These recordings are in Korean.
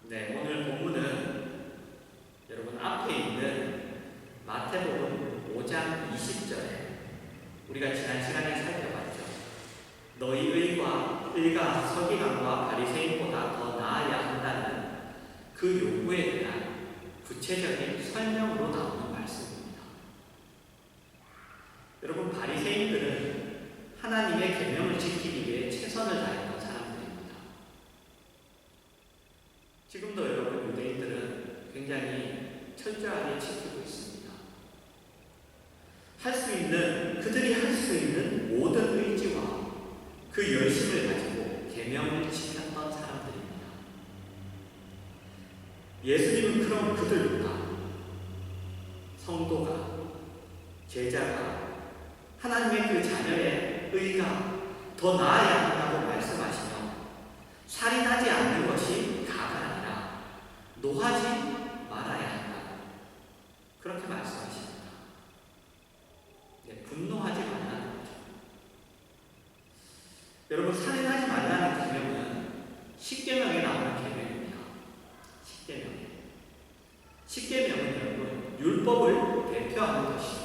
네, 오늘 본문은 여러분 앞에 있는 마태복음 5장 20절에 우리가 지난 시간에 살펴봤죠. 너희 의가 서기관과 바리새인보다 더 나아야 한다는 그 요구에 대한 구체적인 설명으로 나오는 말씀입니다. 여러분, 바리새인들은 하나님의 계명을 지키기 위해 최선을 다했던 사람들입니다. 지금도 여러분, 유대인들은 굉장히 철저하게 지키고 있습니다. 그들이 할 수 있는 모든 의지와 그 열심을 가지고 계명을 지켰던 사람들입니다. 예수님은 그럼 그들보다 성도가, 제자가, 하나님의 그 자녀의 의가 더 나아야 한다고 말씀하시며 살인하지 않는 것이 다가 아니라 노하지 말아야 한다, 그렇게 말씀하십니다. 분노하지 말라는 거죠. 여러분, 살인하지 말라는 계명은 십계명에 나오는 계명입니다. 십계명은 여러분 율법을 대표하는 것이죠.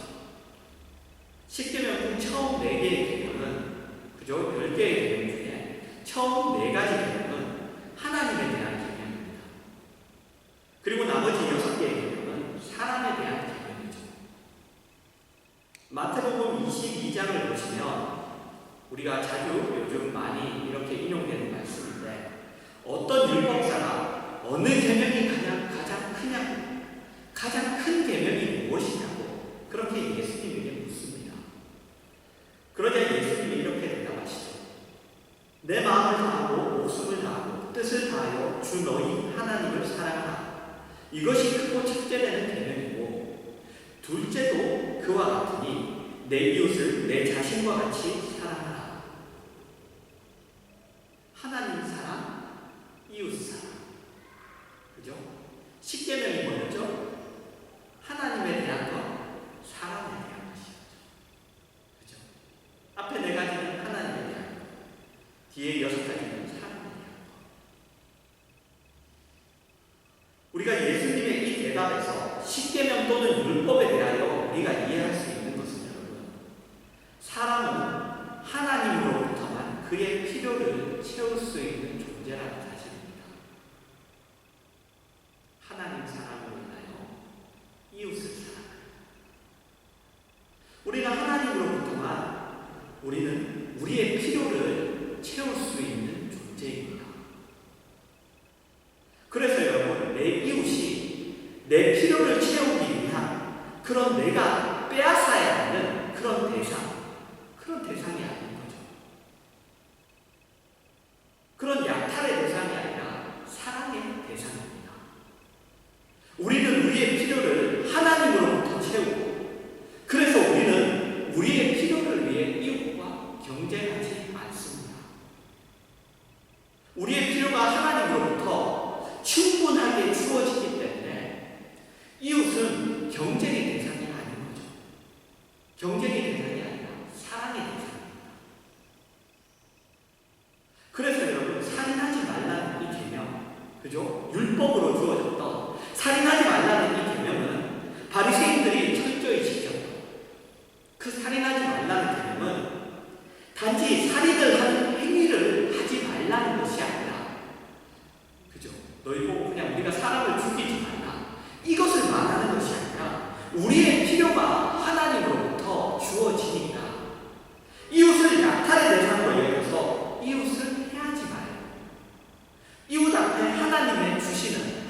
십계명 중 처음 4개의 계명은, 그죠? 10개의 계명 중에 처음 4가지 계명은 하나님에 대한 계명입니다. 그리고 나머지 6개의 계명은 사람에 대한 계명이죠. 마태복음 22장을 보시면 우리가 자주 요즘 많이 이렇게 인용되는 말씀인데, 어떤 율법사가 어느 계명이 가장 큰 계명이 무엇이냐고 그렇게 예수님에게 묻습니다. 그러자 예수님이 이렇게 대답하시죠. 내 마음을 다하고 목숨을 다하고 뜻을 다하여 주 너희 하나님을 사랑하라. 이것이 크고 첫째되는 계명이고, 둘째도 그와 같으니 내 이웃을 내 자신과 같이 사랑하라. 하나님 사랑, 이웃 사랑. 그죠? 십계명이 뭐였죠? 하나님에 대한 것, 사람에 대한 것이었죠. 그죠? 앞에 4가지는 하나님에 대한 것, 뒤에 6가지는 사람에 대한 것. 우리가 예수님의 이 대답에서 십계명 또는 율법에 대하여 우리가 이해할 수 있는 것은, 여러분, 사람은 하나님으로부터만 그의 필요를 채울 수 있는 존재라는 사실입니다. 하나님 사랑으로 인하여 이웃을 사랑하라. 우리는 하나님으로부터만 우리는 우리의 필요를 채울 수 있는 존재입니다. 그래서 여러분, 내 이웃이 내 필요를 채우기 위한 그런 내가 빼앗아야 하는 그런 대상이 아닌 거죠. 그런 약탈의 대상이 아니라 사랑의 대상입니다. 우리는 우리의 필요를 하나님으로부터 채우고, 그래서 우리는 우리의 필요를 위해 이웃과 경쟁하지 않습니다. 우리의 필요가 하나님으로부터 충분하게 주어지기 때문에 이웃은 경쟁의 대상이 아닌 거죠. 경쟁의 대상이 아니라 사랑의 대상입니다. 그래서 여러분, 살인하지 말라는 이 계명, 그죠? 율법으로 주어졌던 살인하지 말라는 이 계명은 바리새인들이 철저히 지켰던 그 살인하지 말라는 계명은 단지 살인을 하는 행위를 하지 말라는 것이 아니라, 그죠? 너희 보고 그냥 우리가 사람을 죽이지 말라, 이것을 말하는 것이 아니라 우리의 필요가 하나님으로부터 주어지니까 이웃을 약탈의 대상으로 여겨서 이웃을 해하지 마요. 이웃 앞에 하나님이 주시는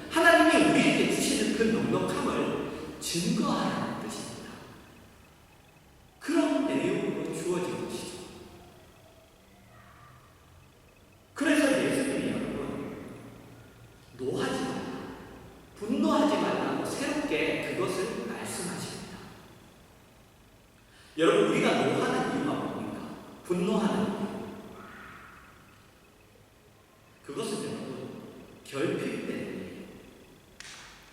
하나님이 우리에게 주시는 그 넉넉함을 증거하라는 뜻입니다. 그런 내용으로 주어진 것이죠. 그래서 예수님이 여러분, 노하지 말라, 분노하지 말라고 새롭게 그것을 말씀하십니다. 여러분, 우리가 노하는 이유가 뭡니까? 분노하는 이유. 그것은 여러분, 결핍 때문이에요.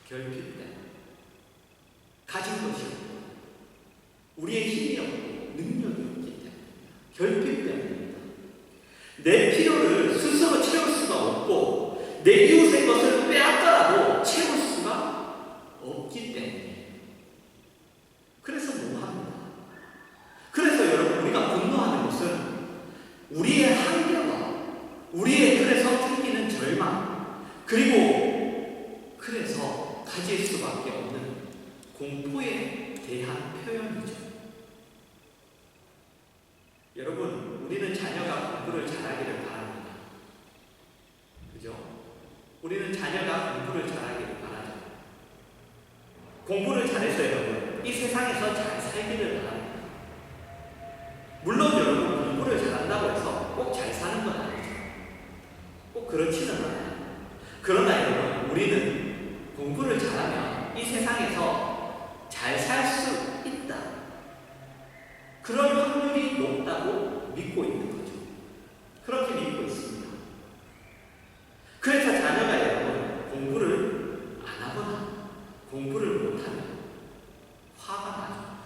결핍 때문에. 가진 것이 없고, 우리의 힘이 없고, 능력이 없기 때문에. 결핍 때문입니다. 내 필요를 스스로 채울 수가 없고, 내 이웃의 것을 빼앗더라도 채울 수가 없기 때문에. 그래서 노합니다. 그래서 여러분, 우리가 분노하는 것은 우리의 한계와 우리의 그래서 생기는 절망, 그리고 그래서 가질 수밖에 없는 공포에 대한 표현이죠. 여러분, 우리는 자녀가 공부를 잘하기를 바랍니다. 그죠? 우리는 자녀가 공부를 잘하기를 바라죠. 공부를 잘해서 여러분, 이 세상에서 잘 살기를 바랍니다. 물론 여러분, 공부를 잘한다고 해서 꼭 잘 사는 건 아니죠. 꼭 그렇지는 않아요. 그러나 여러분, 우리는 공부를 잘하면 이 세상에서 잘 살 수 있다, 그런 확률이 높다고 믿고 있는 거죠. 그렇게 믿고 있습니다. 그래서 자녀가 여러분, 공부를 안 하거나 공부를 못하면 화가 나죠.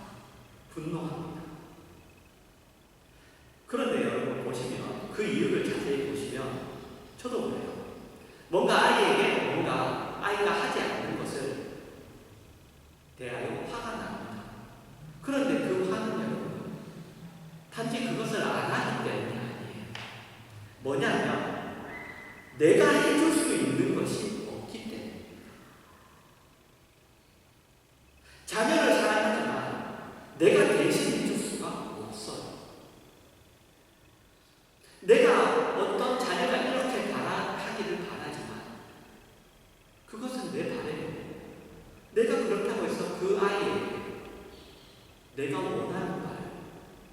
분노합니다. 그런데 여러분 보시면, 그 이유를 자세히 보시면 저도 그래요. 뭔가 아이에게 아이가 하지 않는 것을 대하여 화가 납니다. 그런데 그 화는 여러분, 단지 그것을 안 하기 때문이 아니에요. 뭐냐면 내가 해줄 수 있는 것이 없기 때문에. 자녀를 사랑하지만 내가 대신 해줄 수가 없어요. 내가 어떤 자녀가 이렇게 하기를 바라지만 그것은 내 바람이에요. 내가 그렇다고 해서 그 아이에게 내가 원하는 말,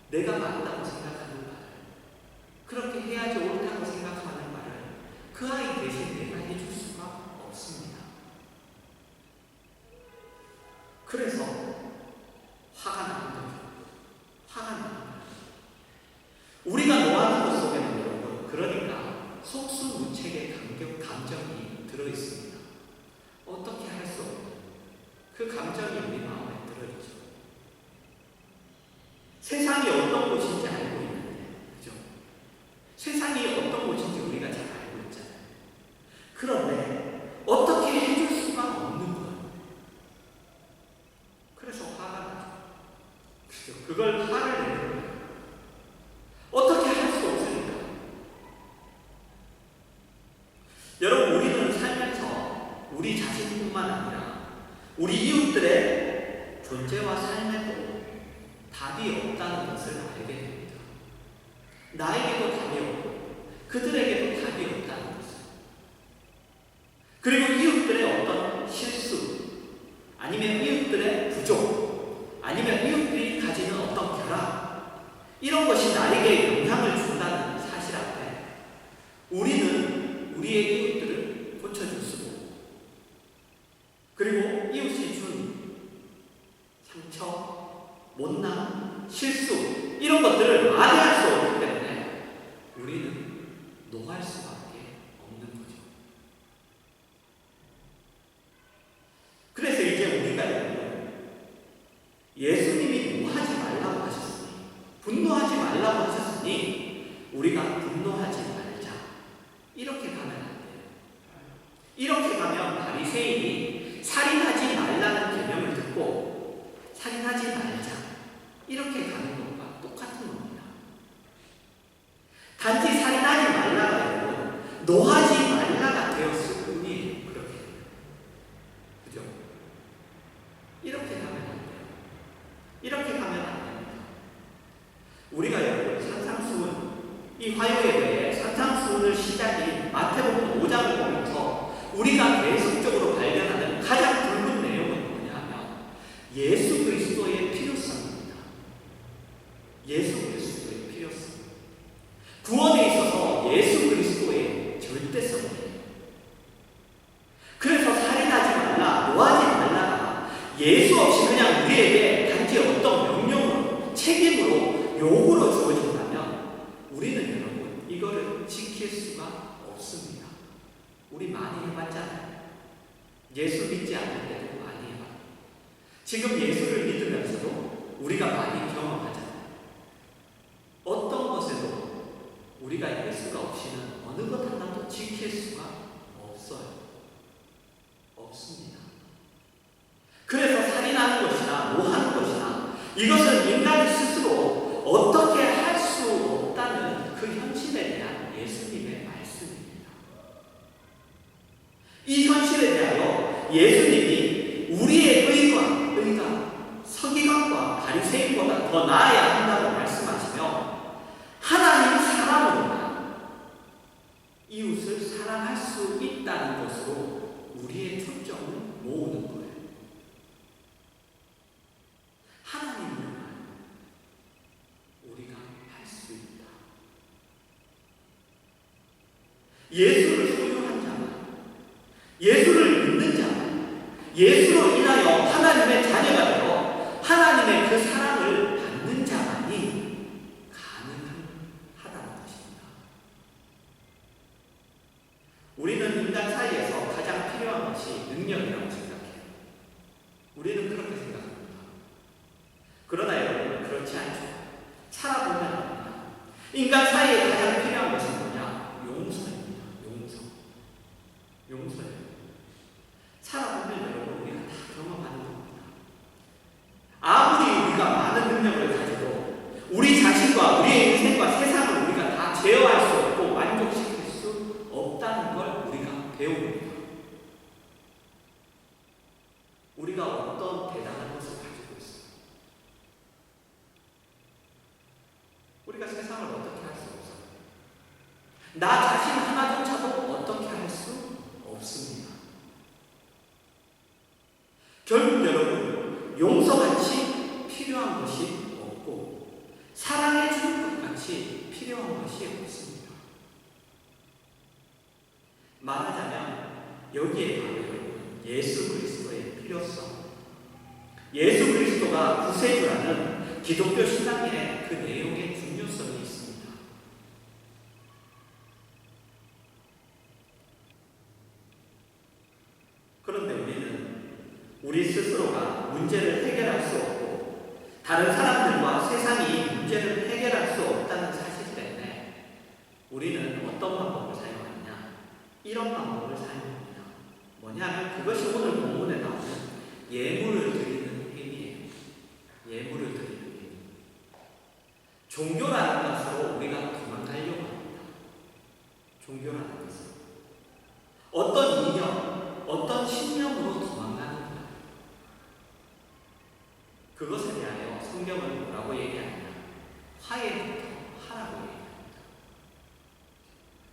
내가 맞다고 생각하는 말, 그렇게 해야지 옳다고 생각하는 말을 그 아이 대신 내가 해줄 수가 없습니다. 그래서 화가 나는 거죠. 화가 나는 거죠. 우리가 노하는 것 속에는 여러분, 그러니까 속수무책의 감정이 들어있습니다. 어떻게 할 수 없는 그 감정이 우리 마음에 들어있죠. 세상이 어떤 곳인지 알고 있는데, 그죠? 세상이 어떤 곳인지 우리가 잘 알고 있잖아요. 그런데 어떻게 해줄 수가 없는 거예요. 그래서 화가 나죠. 그죠? 그걸 화를 내는 거예요. 어떻게 할 수 없으니까. 여러분, 우리는 살면서 우리 자신뿐만 아니라 우리 이웃들의 존재와 삶에도 답이 없다는 것을 알게 됩니다. 나에게도 답이 없고 그들에게도 답이 없다는 것을. 그리고 이웃들의 어떤 실수, 아니면 이웃들의 부족, 아니면 이웃들이 가지는 어떤 결함, 이런 것이 나에게 영향을 준다는 사실 앞에 우리는 우리의 이웃들을 고쳐줄 수도, 그리고 이웃이 준 상처, 못남, 실수, 이런 것들을 만회할 수 없기 때문에 우리는 노할 수밖에 없는 거죠. 그래서 이제 우리가 예수님이 노하지 말라고 하셨으니, 분노하지 말라고 하셨으니 우리가 분노하지 말자, 이렇게 가면 안 돼요. 이렇게 가면 바리새인이 살인하지 말라는 계명을 듣고 살인하지 말자, 이렇게 가는 것과 똑같은 겁니다. 단지 살인하지 말라가 아니고 노하지 말라가 되었을 뿐이에요. 그렇게. 그죠? 이렇게 가면 안 돼요. 이렇게 가면 안 됩니다. 우리가 여러분, 산상수훈, 이 화요에 대해 산상수훈을 시작인 마태복음 5장을 보면서 우리가 계속적으로 발견하는 가장 굵은 내용은 뭐냐면 예수 그리스도의 필요성입니다. 예수 그리스도의 필요성. 구원에 있어서 예수 그리스도의 절대성이에요. 그래서 살인하지 말라, 노하지 말라가 예수 없이 그냥 우리에게 단지 어떤 명령으로, 책임으로, 요구로 주어진다면 우리는 여러분 이거를 지킬 수가 없습니다. 우리 많이 해봤잖아요. 예수 믿지 않을 때도 많이 해봤고, 지금 예수를 믿으면서도 우리가 많이 경험하잖아요. 어떤 것에도 우리가 예수가 없이는 어느 것 하나도 지킬 수가 없습니다. 없어요. 없습니다. 그래서 살인하는 것이나 노하는 것이나 이것은 인간이 스스로 어떻게 할 수 없다는 그 현실에 대한 예수님의 말씀입니다. 이 현실에 대하여 예수님이 우리의 의가 서기관과 바리새인보다 더 나아야 한다고 말씀하시며 하나님 사랑으로만 이웃을 사랑할 수 있다는 것으로 우리의 초점을 모으는 거예요. 하나님을 우리가 할 수 있다. 예수를 소유한 자만, 예수를 믿는 자만, 예수로 인하여 하나님의 자녀가 되어 하나님의 그 사랑을 받는 자만이 가능하다는 것입니다. 우리는 인간 사이에서 가장 필요한 것이 능력이라고 생각해요. 우리는 그렇게 생각합니다. 그러나 여러분, 그렇지 않죠. 살아보면 압니다. 인간 사이에 가장 필요한 것이 뭐냐? 용서입니다. 용서예요. 살아보면 여러분, 우리가 다 경험하는 겁니다. 아무리 우리가 많은 능력을 가지고 우리 자신과 우리의 인생과 세상을 우리가 다 제어할 수 없고 만족시킬 수 없다는 걸 우리가 배웁니다. 우리가 어떤 대단한 것을 가지고 있어요. 우리가 세상을 어떻게 할 수 없어요. 나 자신 하나조차도 어떻게 할 수 없습니다. 결국 여러분, 용서같이 필요한 것이 없고 사랑해 주는 것 같이 필요한 것이 없습니다. 말하자면 여기에 바로 여러분, 예수 그리스도의 필요성, 예수 그리스도가 구세주라는 기독교 신앙의 그 내용의 중요성이 있습니다. 그런데 우리는 우리 스스로가 문제를 해결할 수 없고 다른 사람들과 세상이 문제를 해결할 수 없다는 사실 때문에 우리는 어떤 방법을 사용하느냐? 이런 방법을 사용합니다. 뭐냐면 그것이 오늘 본문에 나오는 예물을 드리는 행위예요. 예물을 드리는 행위. 종교라는 것으로 우리가 도망가려고 합니다. 종교라는 것은 어떤 이념, 어떤 신념으로 도망가는 거예요. 그것에 대하여 성경은 뭐라고 얘기하느냐? 화해부터 하라고 얘기합니다.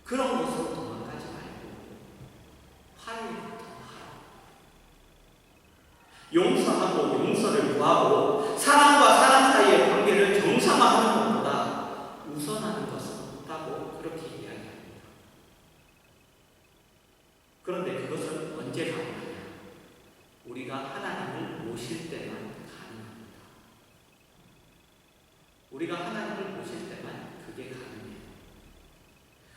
그런 것으로 도망가지 말고 화해부터 하라. 용서하고 용서를 구하고 사람과 사람 사이의 관계를 정상화하는 것보다 우선하는 것은 없다고 그렇게 이야기합니다. 그런데 그것은 언제 가능하냐? 우리가 하나님을 모실 때만 가능합니다. 우리가 하나님을 모실 때만 그게 가능해요.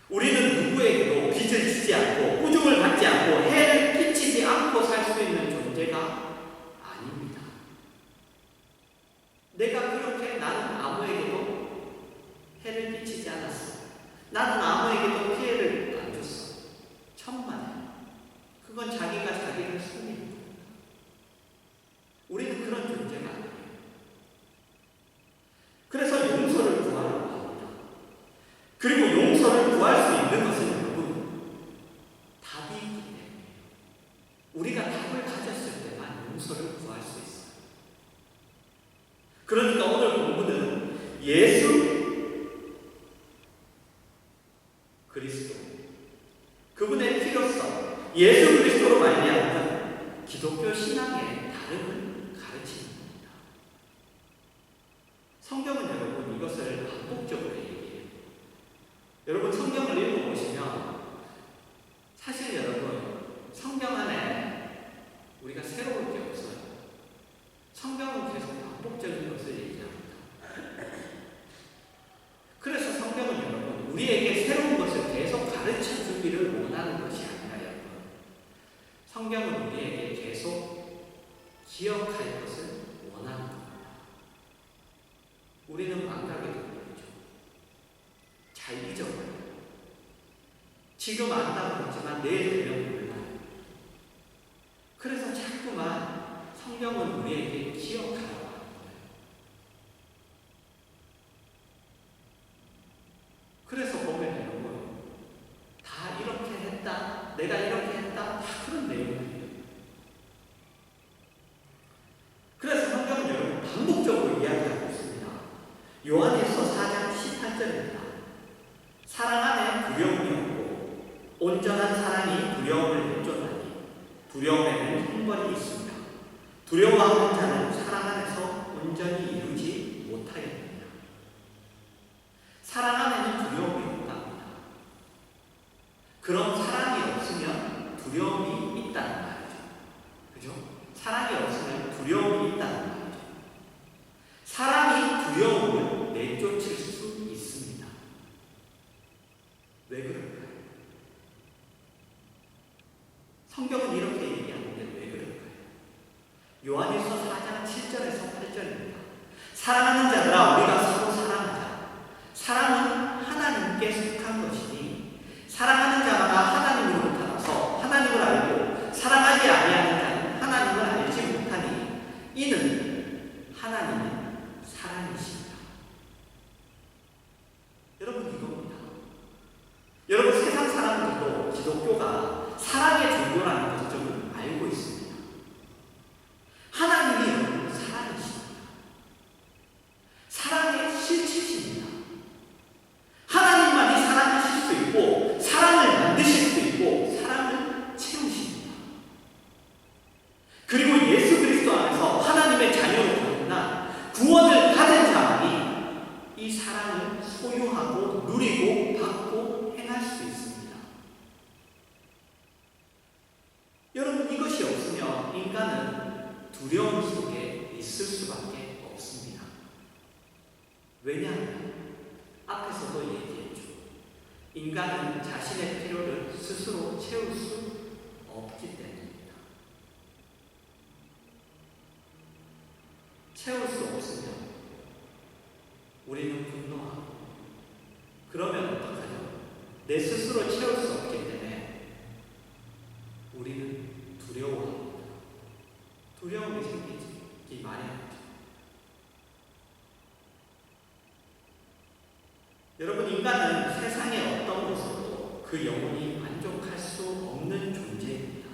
우리는 누구에게도 빚을 지지 않고 꾸중을 받지 않고 해를 끼치지 않고 살 수 있는 존재가 아닙니다. 내가 그렇게 나는 아무에게도 해를 끼치지 않았어. 나는 아무에게도 피해를 안 줬어. 천만에. 그건 자기가 자기를 숨기는 겁니다. 우리는 그런 존재가 아니에요. 그래서 용서를 구하라고 합니다. 그리고 용서를 구할 수 있는 것은 여러분 답이 있기 때문에 우리가 답을 가졌을 때만 용서를 구할 수 있어요. 그러니까 오늘 본문은 예수 그리스도, 그분의 필요성, 예수 그리스도로 말미암은 기독교 신앙의 다름을 가르치는 겁니다. 성경은 여러분 이것을 반복적으로 얘기해요. 여러분 성경을 읽어보시면 사실 여러분 성경 안에 우리가 새로울 게 없어요. 성경은 계속 반복적인 것을 얘기합니다. 그래서 성경은 여러분 우리에게 새로운 것을 계속 가르쳐 주기를 원하는 것이 아니라 여러분 성경은 우리에게 계속 기억할 것을 원하는 겁니다. 우리는 망각이 되는 거죠. 잘 잊어버려요. 지금 안다고 했지만 내일 되면 몰라요. 내가 이렇게 했다, 다 그런 내용이에요. 그래서 성경은 여러분 반복적으로 이야기하고 있습니다. 요한일서 4장 18절입니다. 사랑 안에 두려움이 없고 온전한 사랑이 두려움을 내쫓나니 두려움에는 형벌이 있습니다. 두려워하는 자는 사랑 안에서 온전히 이루지 못하겠느니라. 사랑 안에는 두려움이 없답니다. 그럼 사랑이 없으면 두려움이 있다는 말이죠. 그죠? 사랑이 없으면 두려움이 있다는 말이죠. 사랑이 두려움을 내쫓을 수 있습니다. 왜 그럴까요? 성경은 이렇게 얘기하는데 왜 그럴까요? 요한일서 4장 7절에서 8절입니다. 사랑하는 자들아 우리가 서로 사랑하자. 사랑은 하나님께 속한 것이니 사랑하는 자마다 하나님으로 나타나서 하나님을 알고 사랑하지 아니하는 자는 하나님을 알지 못하니 이는 하나님은 사랑이십니다. 여러분 이겁니다. 여러분 세상 사람들도 기독교가 사랑의 종교라는 것을 좀 알고 있습니다. 하나님이 여러분 사랑이십니다. 사랑의 실체십니다. 하나님만이 사랑하실 수 있고 사랑을 만드실 수 있고 사랑을 채우십니다. 그리고 예수 그리스도 안에서 하나님의 자녀로 거듭나 구원을 받은 자만이 이 사랑을 소유하고 누리고 받고 행할 수 있습니다. 여러분 이것이 없으면 인간은 두려움 속에 있을 수밖에 없습니다. 왜냐하면 앞에서도 얘기했죠. 인간은 자신의 필요를 스스로 채울 수 없기 때문입니다. 채울 수 없으면 우리는 분노하고 그러면 어떡하죠? 내 스스로 채울 수 없기 때문에 우리는 두려워합니다. 두려움이 생기기 마련이죠. 여러분 인간은 세상의 어떤 것으로도 그 영혼이 만족할 수 없는 존재입니다.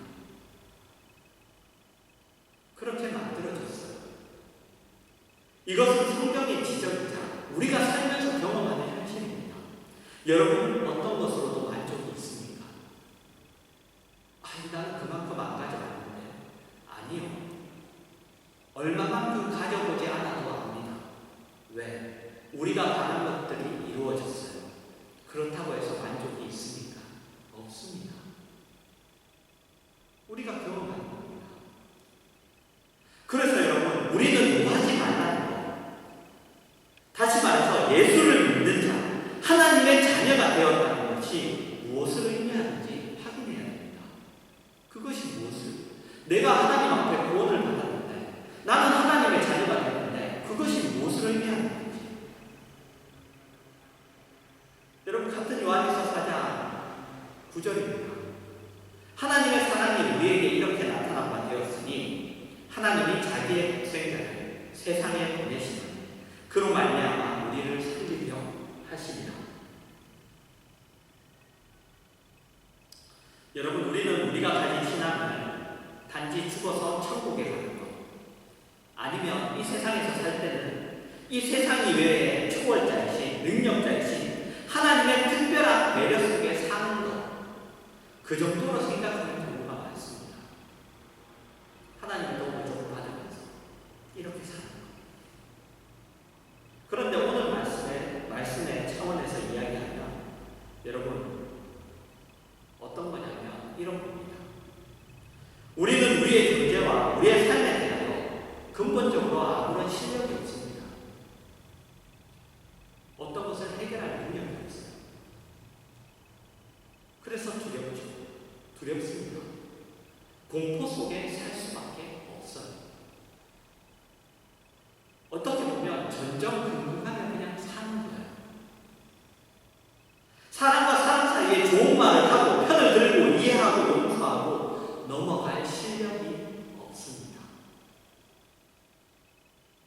그렇게 만들어졌어요. 이것은 성경의 지적이자 우리가 살면서 경험하는 현실입니다. 여러분 어떤 것으로도 만족이 있습니까? 나는 그만큼 안 가져갔는데. 아니요. 얼마만큼 가져보지 않아도 압니다. 왜? 우리가 바란 것들이 이루어졌어요. 그렇다고 해서 만족이 있습니까? 없습니다. 우리가 경험하는 겁니다. 그래서 여러분 우리는 노하지 말라는 거. 다시 말해서 예수를 믿는 자, 하나님의 자녀가 되었다는 것이 무엇을 의미하는지 확인해야 됩니다. 그것이 무엇을? 내가 하나님 앞에 구원을 받았는데 나는 하나님의 자녀가 되었는데 그것이 무엇을 의미하는지. 여러분 같은 요한일서 4장 9절입니다. 하나님의 사랑이 우리에게 이렇게 나타난 바 되었으니 하나님이 자기의 독생자를 세상에 보내시니 그로 말미암아 우리를 살리려 하시리라. 여러분 우리는 우리가 가진 신앙을 단지 죽어서 천국에 가는 것 아니면 이 세상에서 살 때는 이 세상 이외에 초월자이신 능력자이신 하나님의 특별한 배려 속에 사는 것 그 정도로 생각하는 경우가 많습니다. 하나님의 도움을 조금 받으면서 이렇게 사는 것. 그런데 오늘 말씀의 차원에서 이야기하면 여러분 어떤 거냐면 이런 겁니다. 우리는 우리의 존재와 우리의 삶에 대하여 근본적으로 아무런 실력이 없습니다. 어떤 것을 해결할 능력이 없어요. 그래서 두렵습니다. 공포 속에 살 수밖에 없어요. 어떻게 보면 전전긍긍하며 그냥 사는 거예요. 사람과 사람 사이에 좋은 말을 하고 편을 들고 이해하고 용서하고 넘어갈 실력이 없습니다.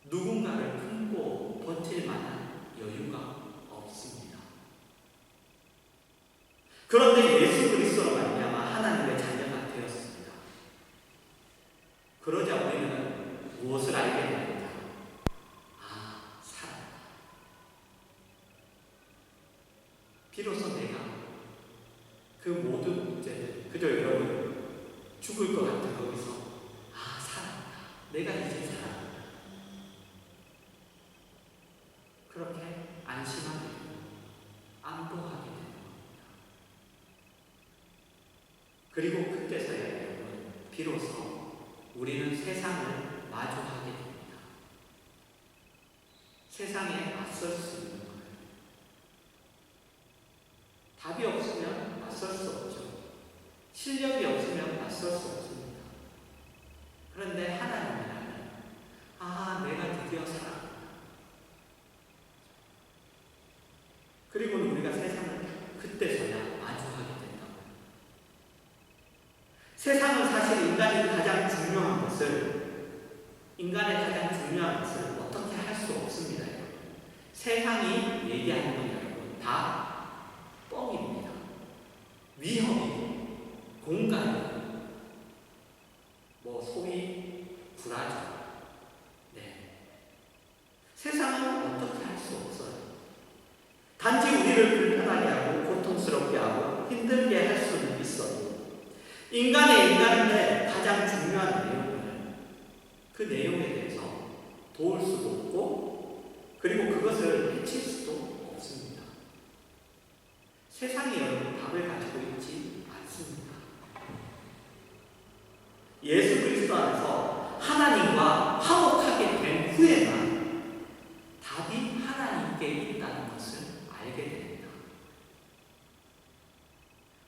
누군가를 품고 버틸 만한 여유가 없습니다. 그런데 예수 그리스도로 말미암아 하나님의 자녀가 되었습니다. 그러자 우리는 무엇을 알게 됩니다. 아, 살았다. 비로소 내가 그 모든 문제들, 그저 여러분 죽을 것 같은 거기서 아, 살았다. 내가 이제 살았다. 그렇게 안심하게 되고 안도하게 되는 겁니다. 그리고 그때서야 여러분 비로소 우리는 세상을 마주하게 됩니다. 세상에 맞설 수 있는 거예요. 답이 없으면 맞설 수 없죠. 실력이 없으면 맞설 수 없습니다. 그런데 하나님이라면 아, 내가 드디어 살았다. 그리고는 우리가 세상을 그때서야 마주하게 된다고요. 세상은 사실 인간의 가장 중요한 것을 어떻게 할 수 없습니다. 세상이 얘기하는 건 여러분 다 뻥입니다. 위험이고 공간이고 소위 불화죠. 네. 세상은 어떻게 할 수 없어요. 단지 우리를 불편하게 하고 고통스럽게 하고 힘들게 할 수는 있어도 인간인데 가장 중요한 내용은 그 내용에 대해서 도울 수도 없고 그리고 그것을 해칠 수도 없습니다. 세상이 여러분 답을 가지고 있지 않습니다. 예수 그리스도 안에서 하나님과 화목하게 된 후에만 답이 하나님께 있다는 것을 알게 됩니다.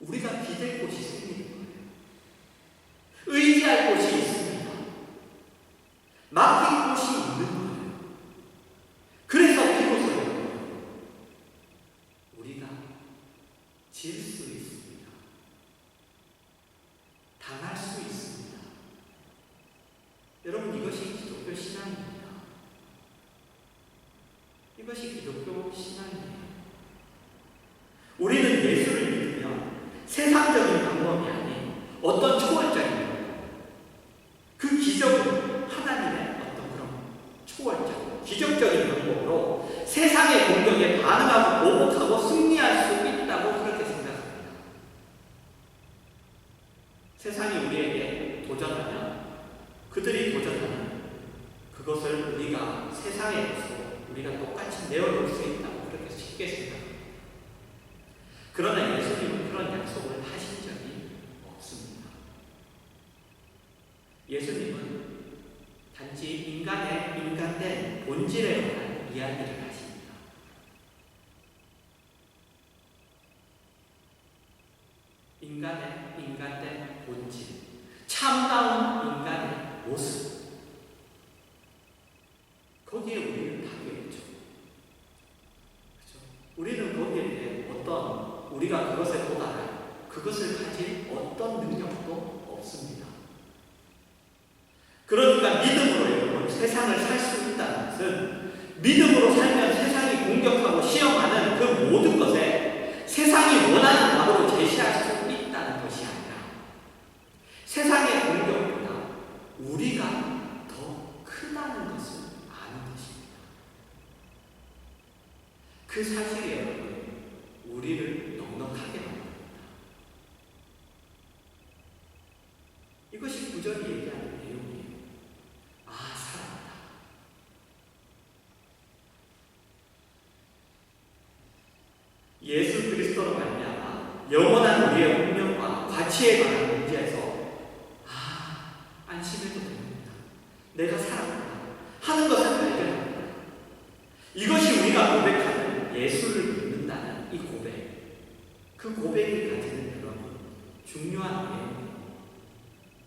우리가 기댈 곳이 생기는 거예요. 의지할 곳이 있습니다. 맡길 곳이 있는 거예요. 그래서 비로소 우리가 질 수 있습니다. 당할 수 있습니다. 여러분 이것이 기독교 신앙입니다. 이것이 기독교 신앙이에요. 우리는 예수를 믿으면 세상적인 방법이 아닌 어떤 초월적인 그 기적은 하나님의 어떤 그런 초월적, 기적적인 방법으로 세상의 공격에 반응하고 보복하고 승리할 수 있다고 그렇게 생각합니다. 세상이 우리에게 도전하면 그들이 도전하는 그것을 우리가 세상에 우리가 똑같이 내어놓을 수 있다고 그렇게 쉽게 생각합니다. 그러나 예수님은 그런 약속을 하신 적이 없습니다. 예수님은 단지 인간된 본질에 관한 이야기를 하십니다. 인간된 본질, 참다운 인간의 모습, 거기에 우리는 답이 없죠. 그렇죠? 우리는 거기에 대해 우리가 그것에 도달할, 그것을 가질 어떤 능력도 없습니다. 그러니까 믿음으로 여러분 세상을 살 수 있다는 것은 믿음으로 살면 세상이 공격하고 시험하는 그 모든 것에 세상이 원하는 답으로 제시할 수 있다는 것이 아니라 세상의 공격보다 우리가 더 크다는 것을 아는 것입니다. 그 사실이 여러분 우리를 넉넉하게 만듭니다. 이것이 구절이 얘기하는 내용이에요. 아, 살았다. 예수 그리스도로 말미암아 영원한 우리의 운명과 가치에 관한 문제에서 안심해도 됩니다. 내가 살았구나 하는 것을 발견합니다. 이것이 우리가 고백하는 예수를 믿는다는 이 고백, 그 고백이 가지는 여러분 중요한 내용이에요.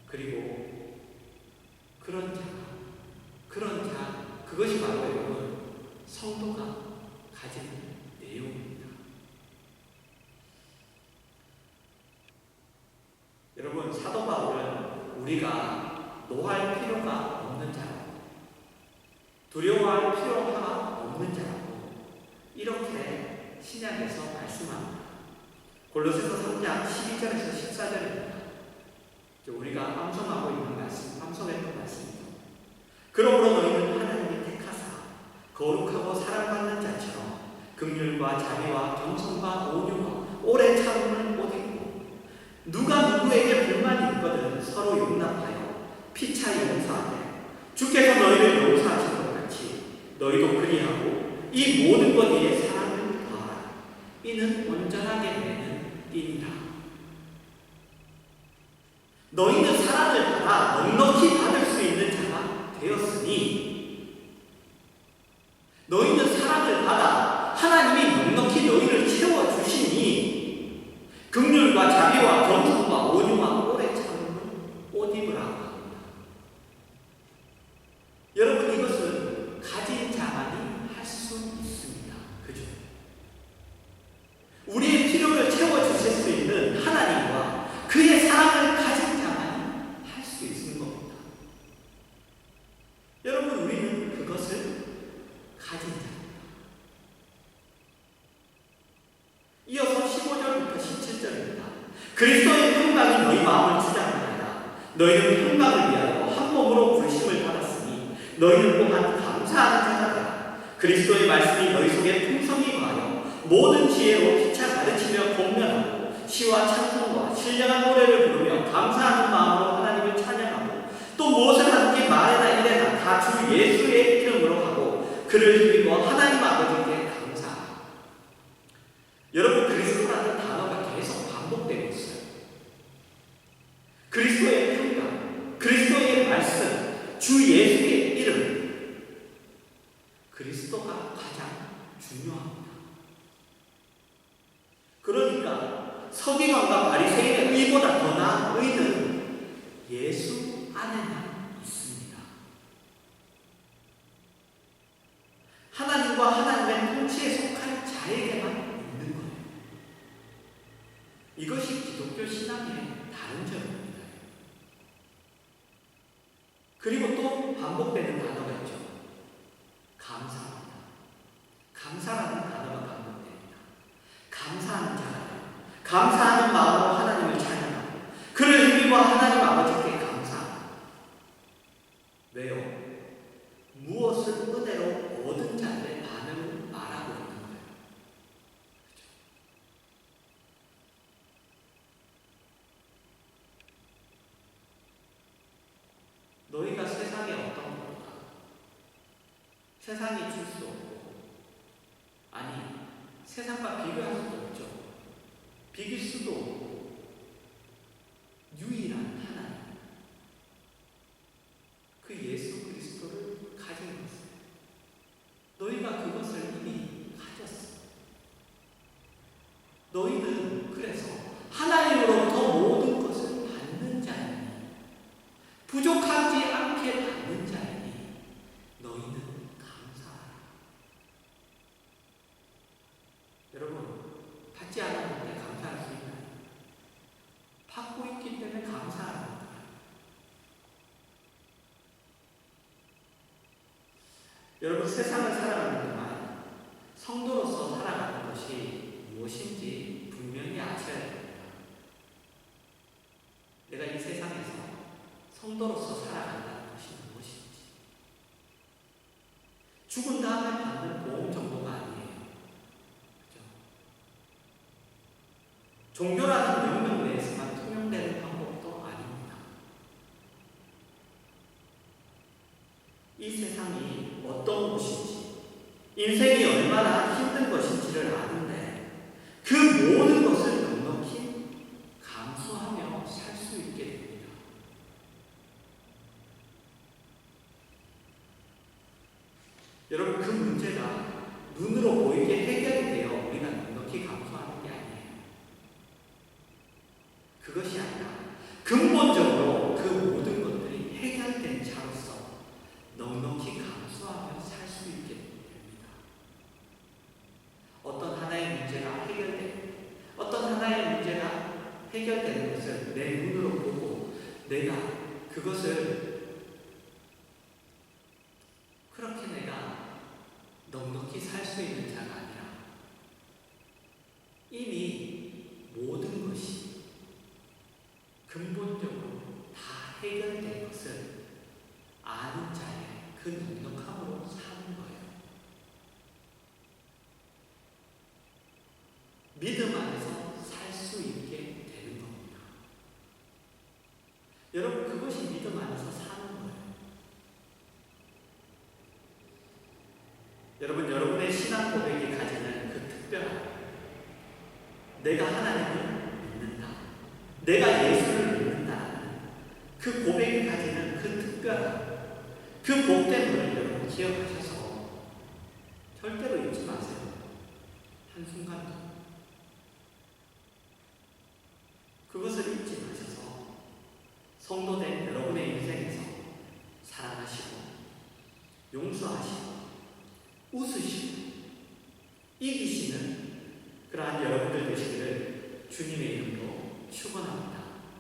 그리고 그런 자, 그것이 바로 여러분 성도가 가지는 내용입니다. 여러분 사도 바울은 우리가 노할 필요가 없는 자라고, 두려워할 필요가 없는 자라고 이렇게 신약에서 말씀합니다. 골로새서 3장 12절에서 14절입니다. 우리가 암송하고 있는 말씀, 암송했던 말씀이죠. 그러므로 너희는 하나님이 택하사 거룩하고 사랑받는 자처럼 긍휼과 자비와 겸손과 온유와 오래 참음을 못 입고 누가 누구에게 불만이 있거든 서로 용납하여 피차 용서하되 주께서 너희를 용서하신 것 같이 너희도 그리하고 이 모든 것 위에 사랑을 더하라. 이는 온전하게 되는 띠니라. 너희는 사랑을 받아 넉넉히 받을 수 있는 자가 되었으니 너희는 사랑을 받아 하나님이 넉넉히 너희를 채워주시니 긍휼과 자비와 겸손과 온유와 오래 참음을 옷 입으라고 합니다. 여러분, 이것은 가진 자만이 할 수 있습니다. 그죠? 우리의 필요를 채워주실 수 있는 하나님과 그의 사랑을 가진 자만이 할 수 있는 겁니다. 여러분, 우리는 그것을 가진 자입니다. 이어서 15절부터 17절입니다. 그리스도의 평강이 너희 마음을 주장하나이다. 너희는 평강을 위하여 한 몸으로 부르심을 받았으니 너희는 또한 감사하는 자가 되라. 그리스도의 말씀이 너희 속에 풍성히 거하여 모든 지혜로 피차 가르치며 공면하고 시와 찬송과 신령한 노래를 부르며 감사하는 마음으로 하나님을 찬양하고 또 무엇을 하든지 말에나 이래나 다 주 예수의 이름으로 하고 그를 드리고 하나님 아버지께 감사하라. 여러분, 그리스도라는 단어가 계속 반복되고 있어요. 그리스도의 평강, 그리스도의 말씀, 주 예수의 이름, 그리스도가 가장 중요합니다. 그러니까 서기관과 바리새인의 의보다 더 나은 의는 예수 안에만 있습니다. 하나님과 하나님의 통치에 속한 자에게만 있는 거예요. 이것이 기독교 신앙의 다른 점입니다. 그리고 또 반복되는 단어가 있죠. 감사합니다. 감사라는 단어가 반복됩니다. 감사하는 자가 감사하는 마음으로 하나님을 찬양하고 그를 힘입어 하나님 아버지께 감사합니다. 왜요? 무엇을 은혜로 얻은 자들의 반응을 말하고 있는 거예요. 그렇죠? 너희가 세상에 어떤 것보다 세상이 줄 수 없고, 아니 세상과 비교할 수도 없죠. 비길 수도 없고 유일한 하나님, 그 예수 그리스도를 가진 것을 너희가 그것을 이미 가졌어. 너희는 그래서 하나님으로부터 모든 것을 받는 자이니 부족하지 않게 받는 자이니 너희는 감사하라. 여러분, 받지 않았는데 감사할 수 있나요? 받고 있기 때문에 감사합니다. 여러분, 세상을 살아가는 동안 성도로서 살아가는 것이 무엇인지 분명히 아셔야 됩니다. 내가 이 세상에서 성도로서 살아간다는 것이 무엇인지. 죽은 다음에 받는 보험 정도가 아니에요. 그렇죠? 종교라는 명령 내에서만 통용되는 방법도 아닙니다. 이 세상이 어떤 곳인지, 인생이 얼마나 힘든 것인지를 아는데 그 모든 것을 넉넉히 감수하며 살 수 있게 됩니다. 여러분, 그 문제가 눈으로 보이게 해결이 되어 우리가 넉넉히 감수하는 게 아니에요. 그것이 아니라 근본적으로 그 모든 것들이 해결된 자로서 넉넉히 감수하며 살 수 있게 됩니다. 어떤 하나의 문제가 해결되고 어떤 하나의 문제가 해결되는 것을 내 눈으로 보고 내가 그것을 그렇게 내가 넉넉히 살 수 있는 자가 아니라 이미 모든 것이 근본적으로 내가 하나님을 믿는다. 내가 예수를 믿는다. 그 고백이 가지는 그 특별한 그 복됨을 여러분 기억하셔서 절대로 잊지 마세요. 한순간도. 그것을 잊지 마셔서 성도된 여러분의 인생에서 사랑하시고 용서하시고 웃으시고 이기시는